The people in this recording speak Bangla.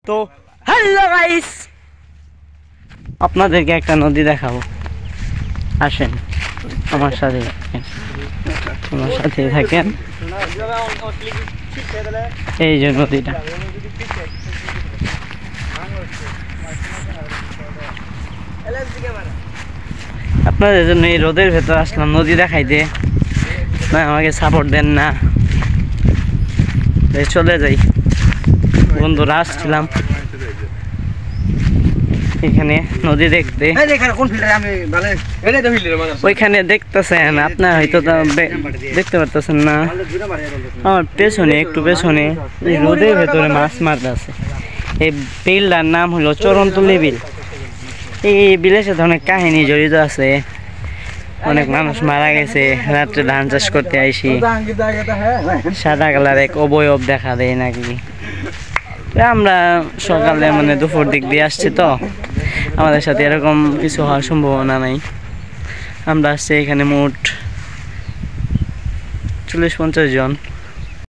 তো হ্যালো গাইস, আপনাদেরকে একটা নদী দেখাবো, আসেন আমার সাথে থাকেন। এই যে নদীটা, আপনাদের জন্য এই রোদের ভেতর আসলাম নদী দেখাইতে, না আমাকে সাপোর্ট দেন না, চলে যাই। বন্ধুরা আসছিলাম এখানে নদী দেখতে, ওইখানে দেখতেছেন আপনার হয়তো দেখতে পারতেছেন না, আমার পেছনে একটু পেছনে রোদের ভেতরে মাছ মারতে আছে। এই বিলটার নাম হলো চরণতলি বিল। এই বিলের সাথে অনেক কাহিনী জড়িত আছে, অনেক মানুষ মারা গেছে। রাত্রে ধান চাষ করতে আইসি, সাদা কালার এক অবয়ব দেখা দেয় নাকি। আমরা সকালে মানে দুপুর দিক দিয়ে আসছি, তো আমাদের সাথে এরকম কিছু হওয়ার সম্ভাবনা নাই। আমরা আসছি এখানে মোট 40-50 জন।